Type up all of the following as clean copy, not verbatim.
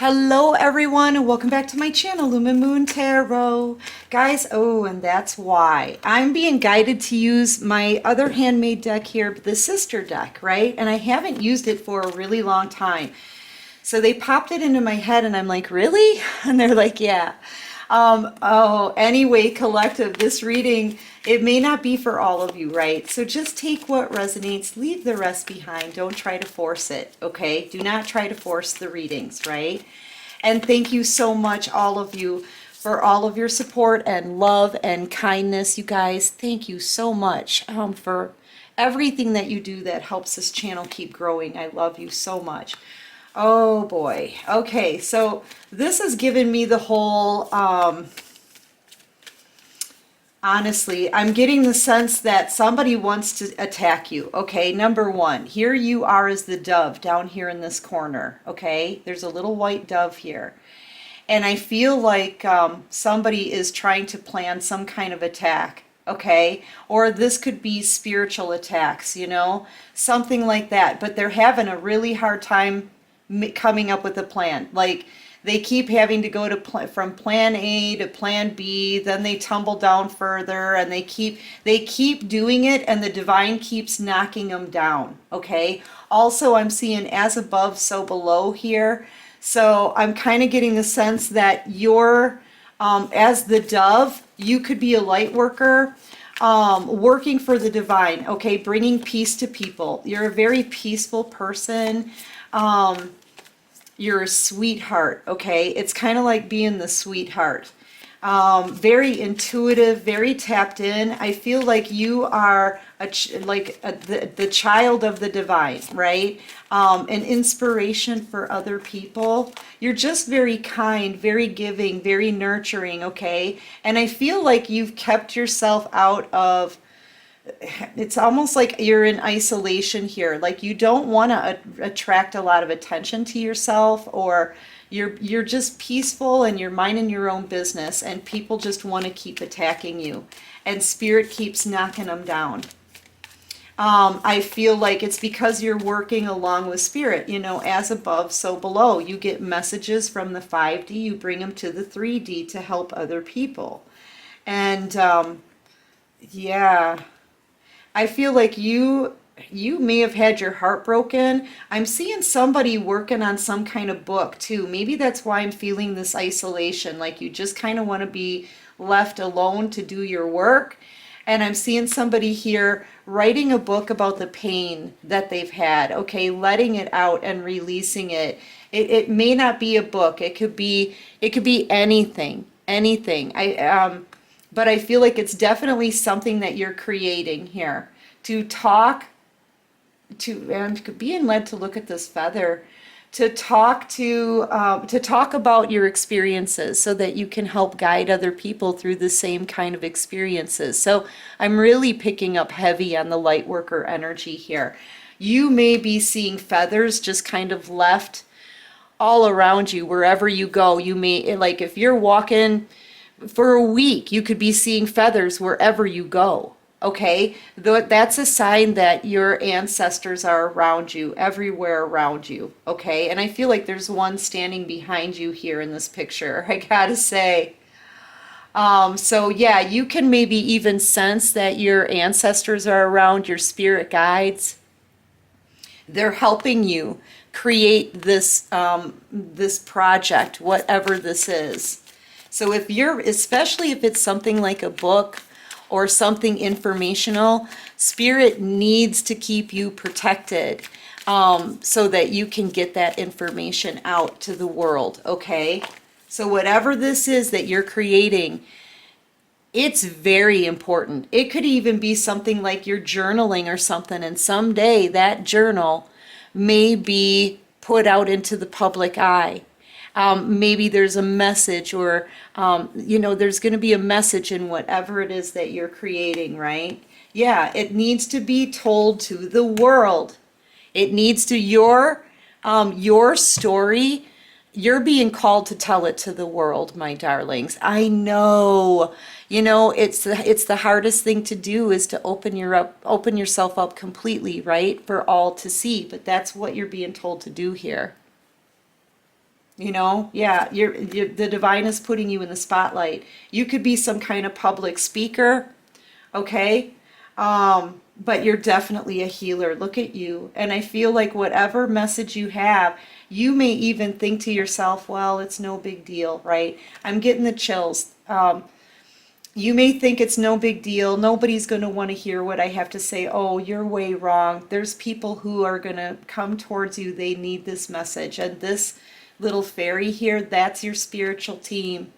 Hello everyone and welcome back to my channel, Lumen Moon Tarot. Guys, and that's why I'm being guided to use my other handmade deck here, the sister deck, right? And I haven't used it for a really long time. So they popped it into my head and I'm like, really? And they're like, yeah. Anyway, collective, this reading, it may not be for all of you, right? So just take what resonates, leave the rest behind. Don't try to force it, okay? Do not try to force the readings, right? And thank you so much, all of you, for all of your support and love and kindness. You guys, thank you so much for everything that you do that helps this channel keep growing. I love you so much. Oh boy. Okay, so this has given me the whole, honestly, I'm getting the sense that somebody wants to attack you. Okay, number one, here you are as the dove down here in this corner. Okay, there's a little white dove here. And I feel like somebody is trying to plan some kind of attack. Okay, or this could be spiritual attacks, you know, something like that. But they're having a really hard time coming up with a plan. Like they keep having to go to from plan A to plan B, then they tumble down further, and they keep doing it, and the divine keeps knocking them down. Okay, also I'm seeing as above so below here, so I'm kind of getting the sense that you're as the dove, you could be a light worker, working for the divine, okay, bringing peace to people. You're a very peaceful person. You're a sweetheart, okay? It's kind of like being the sweetheart. Very intuitive, very tapped in. I feel like you are the child of the divine, right? An inspiration for other people. You're just very kind, very giving, very nurturing, okay? And I feel like you've kept yourself out of, it's almost like you're in isolation here. Like you don't want to attract a lot of attention to yourself, or you're just peaceful and you're minding your own business, and people just want to keep attacking you, and spirit keeps knocking them down. I feel like it's because you're working along with spirit, you know, as above, so below. You get messages from the 5D, you bring them to the 3D to help other people. And yeah, I feel like you may have had your heart broken. I'm seeing somebody working on some kind of book too. Maybe that's why I'm feeling this isolation, like you just kind of want to be left alone to do your work. And I'm seeing somebody here writing a book about the pain that they've had, okay, letting it out and releasing it. It may not be a book. It could be anything, anything. But I feel like it's definitely something that you're creating here. To talk to, and being led to look at this feather, to talk about your experiences so that you can help guide other people through the same kind of experiences. So I'm really picking up heavy on the light worker energy here. You may be seeing feathers just kind of left all around you wherever you go. You may, like if you're walking for a week, you could be seeing feathers wherever you go, okay? That's a sign that your ancestors are around you, everywhere around you, okay? And I feel like there's one standing behind you here in this picture, I gotta say. So yeah, you can maybe even sense that your ancestors are around, your spirit guides. They're helping you create this, this project, whatever this is. So if you're, especially if it's something like a book or something informational, spirit needs to keep you protected, so that you can get that information out to the world, okay? So whatever this is that you're creating, it's very important. It could even be something like you're journaling or something, and someday that journal may be put out into the public eye. Maybe there's a message, or, you know, there's going to be a message in whatever it is that you're creating, right? Yeah, it needs to be told to the world. It needs to, your story, you're being called to tell it to the world, my darlings. I know, you know, it's the hardest thing to do is to open yourself up completely, right? For all to see, but that's what you're being told to do here. You know, yeah, the divine is putting you in the spotlight. You could be some kind of public speaker, okay? But you're definitely a healer. Look at you. And I feel like whatever message you have, you may even think to yourself, well, it's no big deal, right? I'm getting the chills. You may think it's no big deal. Nobody's going to want to hear what I have to say. Oh, you're way wrong. There's people who are going to come towards you. They need this message. And this little fairy here, that's your spiritual team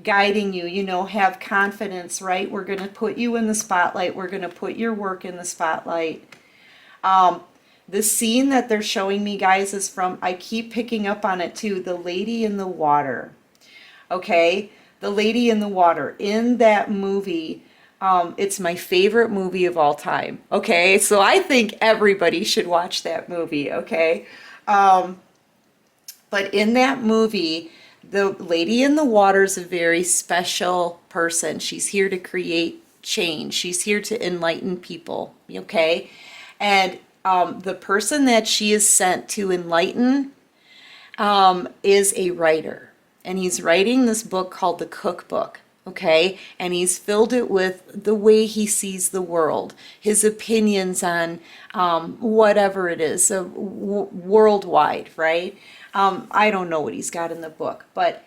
guiding you. You know, have confidence, right? We're going to put you in the spotlight. We're going to put your work in the spotlight. The scene that they're showing me, guys, is from, I keep picking up on it too, The Lady in the Water. Okay? The Lady in the Water. In that movie, it's my favorite movie of all time. Okay? So I think everybody should watch that movie. Okay? But in that movie, the Lady in the Water is a very special person. She's here to create change. She's here to enlighten people. Okay? And the person that she is sent to enlighten is a writer. And he's writing this book called The Cookbook, okay? And he's filled it with the way he sees the world, his opinions on whatever it is, worldwide, right? I don't know what he's got in the book, but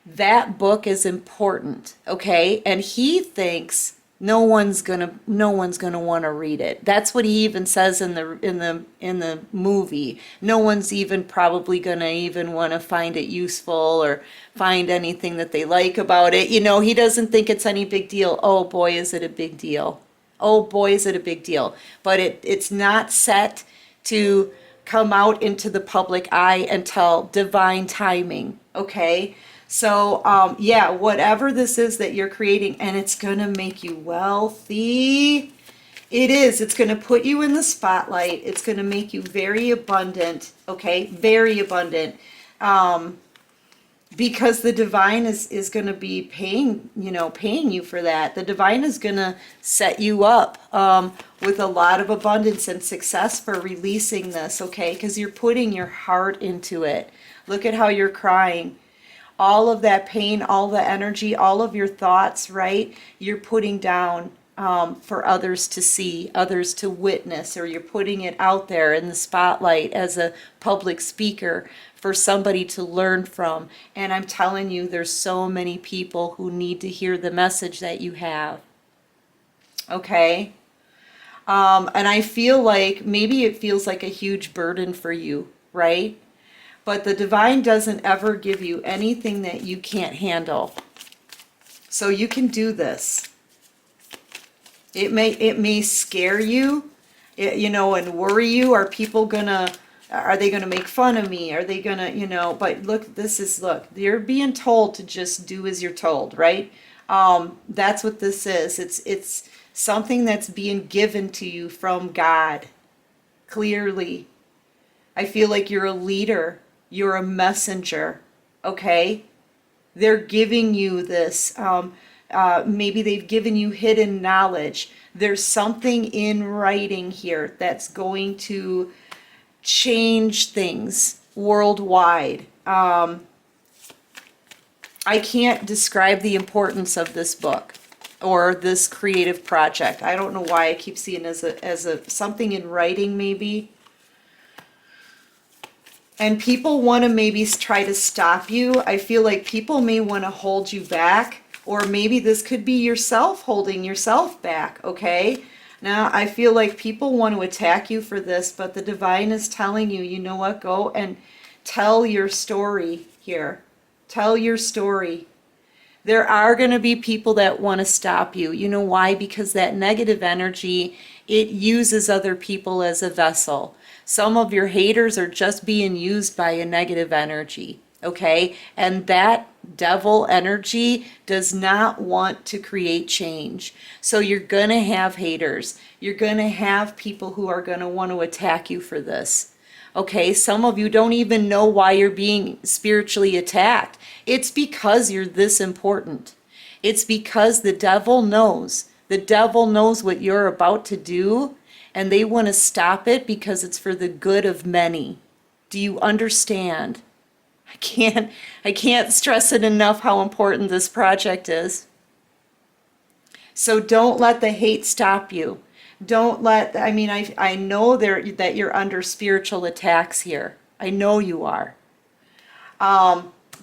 that book is important, okay? And he thinks no one's gonna want to read it. That's what he even says in the movie. No one's even probably gonna even want to find it useful or find anything that they like about it. You know, he doesn't think it's any big deal. Oh boy, is it a big deal. Oh boy, is it a big deal. But it's not set to come out into the public eye until divine timing, okay? So, yeah, whatever this is that you're creating, and it's going to make you wealthy. It is. It's going to put you in the spotlight. It's going to make you very abundant, okay? Very abundant. Because the divine is going to be paying you for that. The divine is going to set you up with a lot of abundance and success for releasing this, okay? Because you're putting your heart into it. Look at how you're crying. All of that pain, all the energy, all of your thoughts, right? You're putting down for others to see, others to witness, or you're putting it out there in the spotlight as a public speaker for somebody to learn from. And I'm telling you, there's so many people who need to hear the message that you have. Okay? And I feel like maybe it feels like a huge burden for you, right? But the divine doesn't ever give you anything that you can't handle. So you can do this. It may scare you, and worry you. Are they gonna make fun of me? Are they gonna, but look, you're being told to just do as you're told, right? That's what this is. It's something that's being given to you from God, clearly. I feel like you're a leader. You're a messenger, okay? They're giving you this. Maybe they've given you hidden knowledge. There's something in writing here that's going to change things worldwide. I can't describe the importance of this book or this creative project. I don't know why I keep seeing it as a something in writing, maybe. And people want to maybe try to stop you. I feel like people may want to hold you back, or maybe this could be yourself holding yourself back, okay? Now, I feel like people want to attack you for this, but the divine is telling you, you know what, go and tell your story here. Tell your story. There are going to be people that want to stop you. You know why? Because that negative energy, it uses other people as a vessel. Some of your haters are just being used by a negative energy, okay? And that devil energy does not want to create change. So you're going to have haters. You're going to have people who are going to want to attack you for this. Okay, some of you don't even know why you're being spiritually attacked. It's because you're this important. It's because the devil knows. The devil knows what you're about to do, and they want to stop it because it's for the good of many. Do you understand? I can't stress it enough how important this project is. So don't let the hate stop you. Don't let, I mean, I know that you're under spiritual attacks here. I know you are.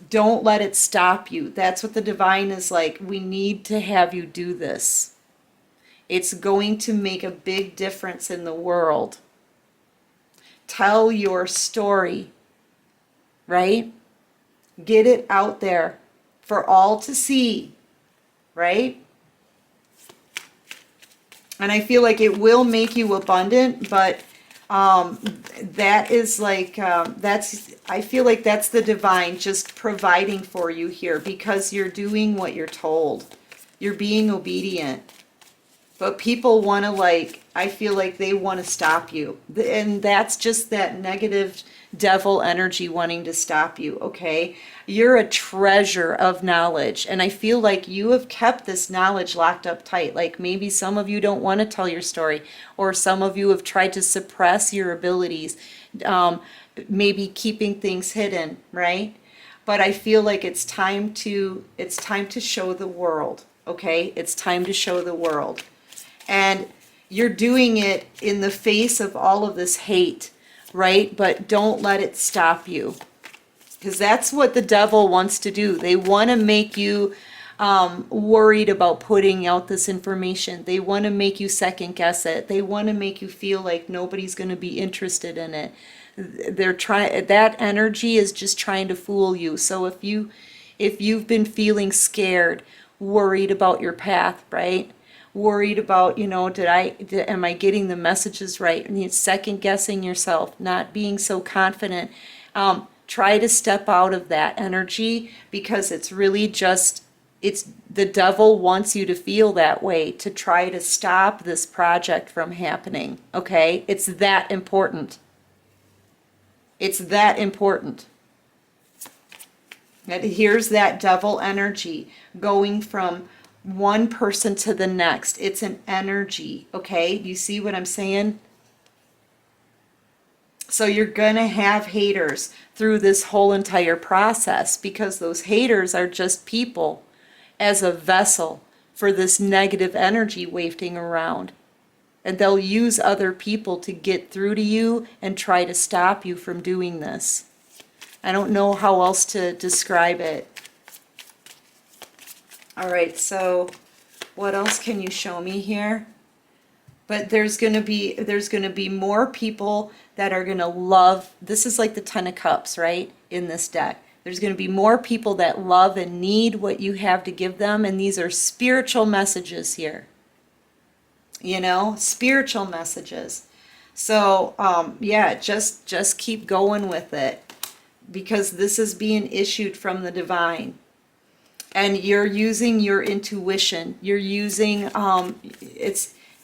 Don't let it stop you. That's what the divine is like. We need to have you do this. It's going to make a big difference in the world. Tell your story, right? Get it out there for all to see, right? And I feel like it will make you abundant, but that is like, I feel like that's the divine just providing for you here because you're doing what you're told. You're being obedient. But people want to like, I feel like they want to stop you. And that's just that negative devil energy wanting to stop you, okay? You're a treasure of knowledge. And I feel like you have kept this knowledge locked up tight. Like maybe some of you don't want to tell your story, or some of you have tried to suppress your abilities, maybe keeping things hidden, right? But I feel like it's time to show the world, okay? It's time to show the world. And you're doing it in the face of all of this hate, right? But don't let it stop you. Because that's what the devil wants to do. They want to make you worried about putting out this information. They want to make you second guess it. They want to make you feel like nobody's going to be interested in it. They're trying, that energy is just trying to fool you. So if you've been feeling scared, worried about your path, right? Worried about, you know, am I getting the messages right? And you're second guessing yourself, not being so confident. Try to step out of that energy, because it's really just, it's the devil wants you to feel that way to try to stop this project from happening. Okay? It's that important. It's that important. And here's that devil energy going from one person to the next. It's an energy, okay? Do you see what I'm saying? So you're gonna have haters through this whole entire process, because those haters are just people as a vessel for this negative energy wafting around. And they'll use other people to get through to you and try to stop you from doing this. I don't know how else to describe it. All right, so what else can you show me here? But there's gonna be more people that are gonna love. This is like the Ten of Cups, right? In this deck. There's gonna be more people that love and need what you have to give them, and these are spiritual messages here. You know, spiritual messages. So yeah, just keep going with it, because this is being issued from the divine. And you're using your intuition. You're using,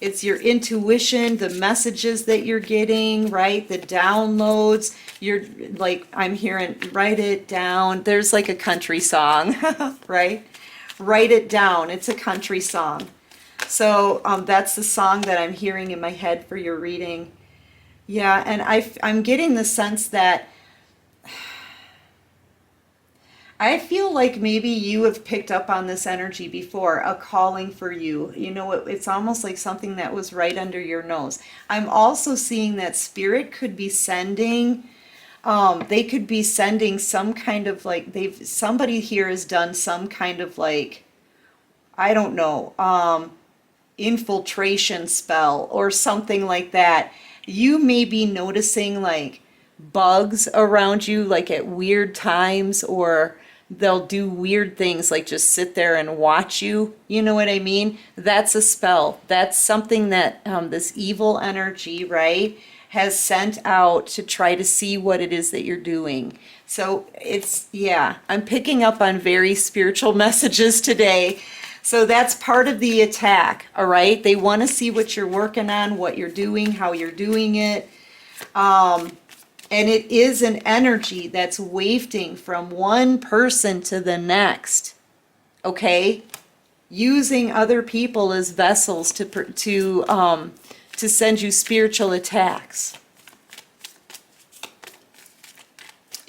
it's your intuition, the messages that you're getting, right? The downloads. You're like, I'm hearing, write it down. There's like a country song, right? Write it down. It's a country song. So that's the song that I'm hearing in my head for your reading. Yeah, and I'm getting the sense that I feel like maybe you have picked up on this energy before, a calling for you. You know, it's almost like something that was right under your nose. I'm also seeing that spirit could be sending, they could be sending some kind of like, somebody here has done some kind of like, I don't know, infiltration spell or something like that. You may be noticing like bugs around you, like at weird times, or they'll do weird things like just sit there and watch you. You know what I mean? That's a spell. That's something that this evil energy, right, has sent out to try to see what it is that you're doing. So it's, yeah, I'm picking up on very spiritual messages today. So that's part of the attack, all right? They want to see what you're working on, what you're doing, how you're doing it. And it is an energy that's wafting from one person to the next, okay? Using other people as vessels to send you spiritual attacks.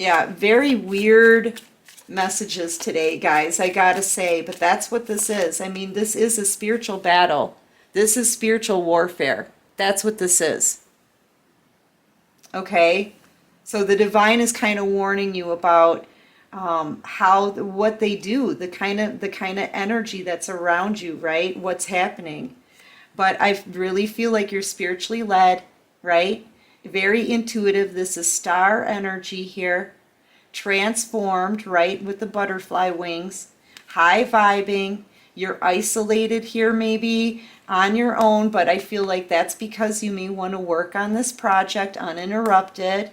Yeah, very weird messages today, guys, I gotta say, but that's what this is. I mean, this is a spiritual battle. This is spiritual warfare. That's what this is. Okay? So the divine is kind of warning you about what they do, the kind of energy that's around you, right? What's happening. But I really feel like you're spiritually led, right? Very intuitive. This is star energy here. Transformed, right, with the butterfly wings. High vibing. You're isolated here maybe on your own, but I feel like that's because you may want to work on this project uninterrupted.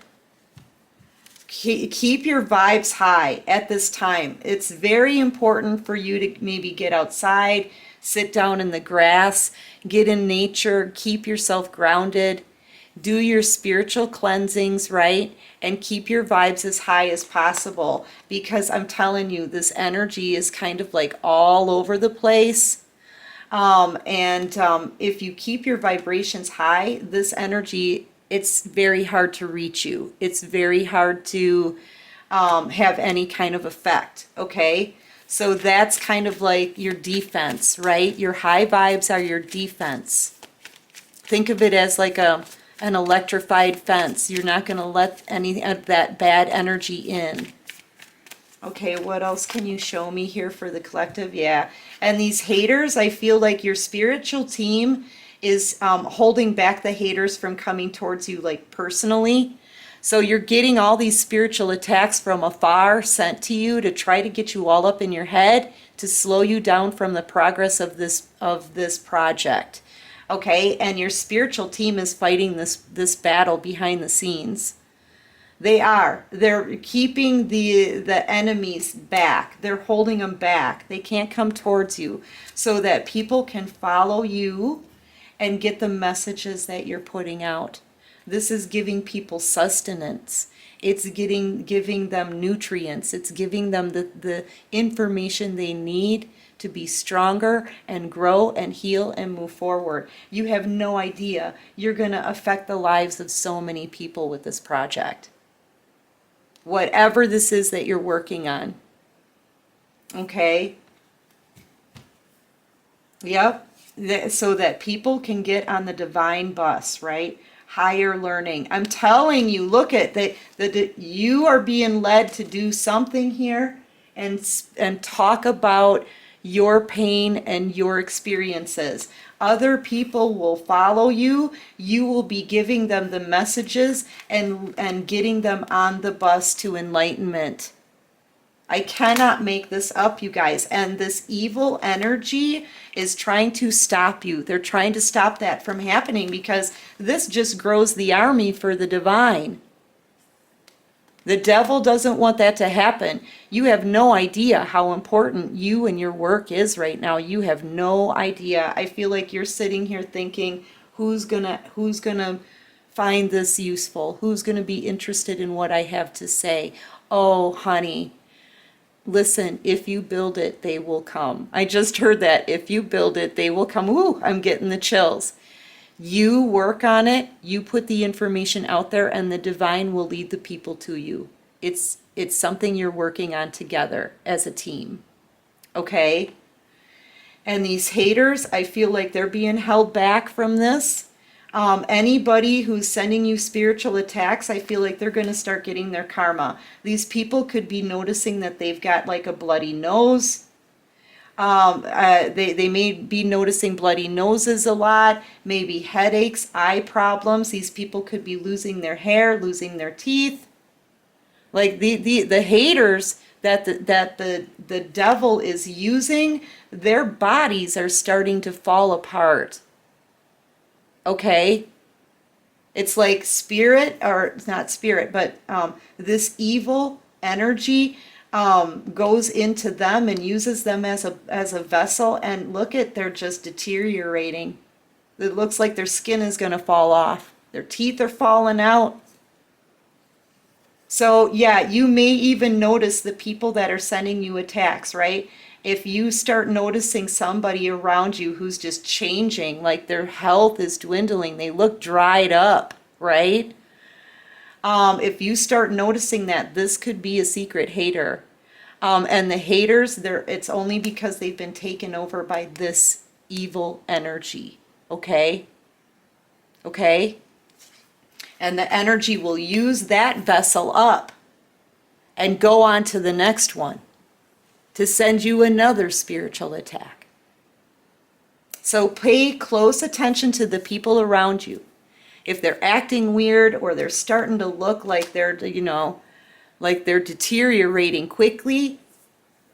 Keep your vibes high at this time. It's very important for you to maybe get outside, sit down in the grass, get in nature, keep yourself grounded, do your spiritual cleansings, right? And keep your vibes as high as possible, because I'm telling you, this energy is kind of like all over the place. If you keep your vibrations high, this energy, it's very hard to reach you. It's very hard to have any kind of effect, okay? So that's kind of like your defense, right? Your high vibes are your defense. Think of it as like an electrified fence. You're not going to let any of that bad energy in. Okay, what else can you show me here for the collective? Yeah, and these haters, I feel like your spiritual team is holding back the haters from coming towards you, like personally. So you're getting all these spiritual attacks from afar sent to you to try to get you all up in your head, to slow you down from the progress of this project. Okay, and your spiritual team is fighting this battle behind the scenes. They're keeping the enemies back. They're holding them back. They can't come towards you, so that people can follow you and get the messages that you're putting out. This is giving people sustenance. It's giving them nutrients. It's giving them the information they need to be stronger and grow and heal and move forward. You have no idea. You're going to affect the lives of so many people with this project. Whatever this is that you're working on. Okay? Yep. So that people can get on the divine bus, right? Higher learning. I'm telling you, look at that you are being led to do something here and talk about your pain and your experiences. Other people will follow you. You will be giving them the messages and getting them on the bus to enlightenment. I cannot make this up, you guys. And this evil energy is trying to stop you. They're trying to stop that from happening, because this just grows the army for the divine. The devil doesn't want that to happen. You have no idea how important you and your work is right now. You have no idea. I feel like you're sitting here thinking, who's gonna find this useful? Who's gonna be interested in what I have to say? Oh, honey, listen, if you build it, they will come. I just heard that. If you build it, they will come. Ooh, I'm getting the chills. You work on it, you put the information out there, and the divine will lead the people to you. It's something you're working on together as a team. Okay? And these haters, I feel like they're being held back from this. Anybody who's sending you spiritual attacks, I feel like they're going to start getting their karma. These people could be noticing that they've got like a bloody nose. They may be noticing bloody noses a lot, maybe headaches, eye problems. These people could be losing their hair, losing their teeth. Like the haters that the devil is using, their bodies are starting to fall apart. Okay? It's like spirit, or not spirit, but this evil energy goes into them and uses them as a vessel, and look at, they're just deteriorating. It looks like their skin is going to fall off. Their teeth are falling out. So yeah, you may even notice the people that are sending you attacks, right? If you start noticing somebody around you who's just changing, like their health is dwindling, they look dried up, right? If you start noticing that, this could be a secret hater. And the haters, it's only because they've been taken over by this evil energy. Okay? Okay? And the energy will use that vessel up and go on to the next one to send you another spiritual attack. So pay close attention to the people around you. If they're acting weird or they're starting to look like they're, like they're deteriorating quickly,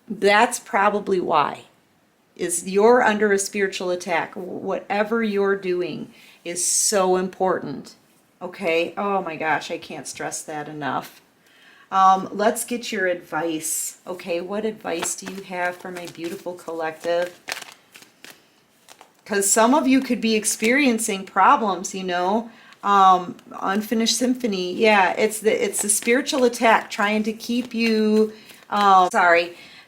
that's probably why. Is you're under a spiritual attack. Whatever you're doing is so important. Okay? Oh my gosh, I can't stress that enough. Let's get your advice. Okay, what advice do you have for my beautiful collective? Because some of you could be experiencing problems, unfinished symphony. Yeah, it's the spiritual attack trying to keep you,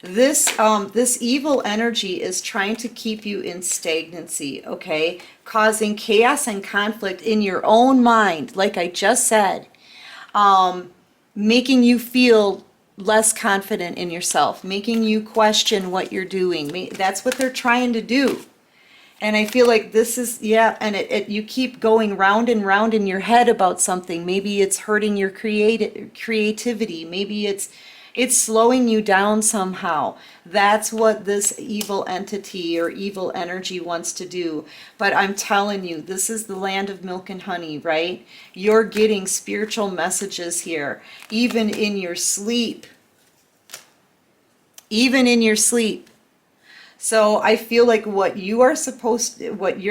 this evil energy is trying to keep you in stagnancy, okay? Causing chaos and conflict in your own mind, like I just said. Making you feel less confident in yourself, making you question what you're doing. That's what they're trying to do. And I feel like this is, and you keep going round and round in your head about something. Maybe it's hurting your creativity. Maybe it's slowing you down somehow. That's what this evil entity or evil energy wants to do. But I'm telling you, this is the land of milk and honey, right? You're getting spiritual messages here, even in your sleep. Even in your sleep. So I feel like what you're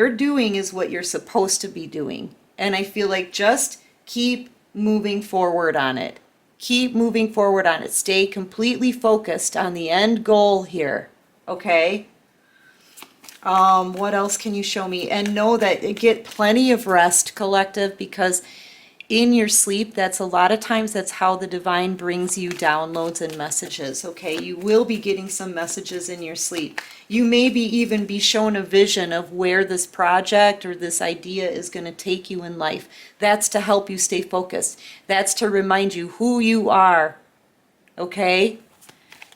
doing is what you're supposed to be doing. And I feel like just keep moving forward on it. Keep moving forward on it. Stay completely focused on the end goal here. Okay? What else can you show me? And know that get plenty of rest, collective, because in your sleep, that's a lot of times that's how the divine brings you downloads and messages. Okay? You will be getting some messages in your sleep. You maybe even be shown a vision of where this project or this idea is going to take you in life. That's to help you stay focused. That's to remind you who you are, okay?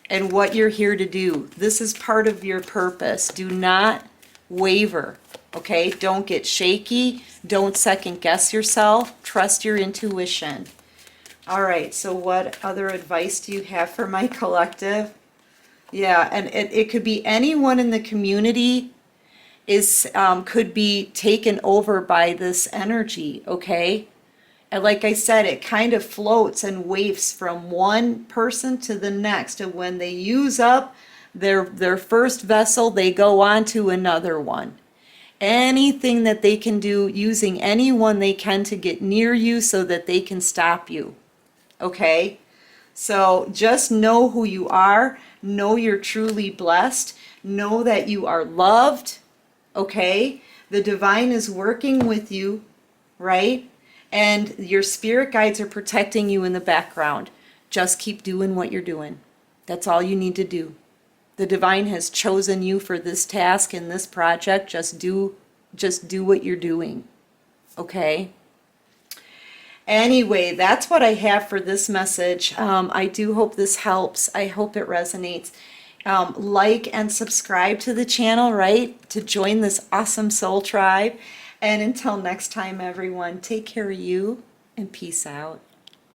And what you're here to do. This is part of your purpose. Do not waver, okay? Don't get shaky. Don't second guess yourself. Trust your intuition. All right, so what other advice do you have for my collective? Yeah, and it could be anyone in the community could be taken over by this energy, okay? And like I said, it kind of floats and wafts from one person to the next. And when they use up their first vessel, they go on to another one. Anything that they can do, using anyone they can to get near you so that they can stop you, okay? So just know who you are. Know you're truly blessed. Know that you are loved, okay? The divine is working with you, right? And your spirit guides are protecting you in the background. Just keep doing what you're doing. That's all you need to do. The divine has chosen you for this task and this project. Just do what you're doing, okay? Anyway, that's what I have for this message. I do hope this helps. I hope it resonates. Like and subscribe to the channel, right? To join this awesome soul tribe. And until next time, everyone, take care of you and peace out.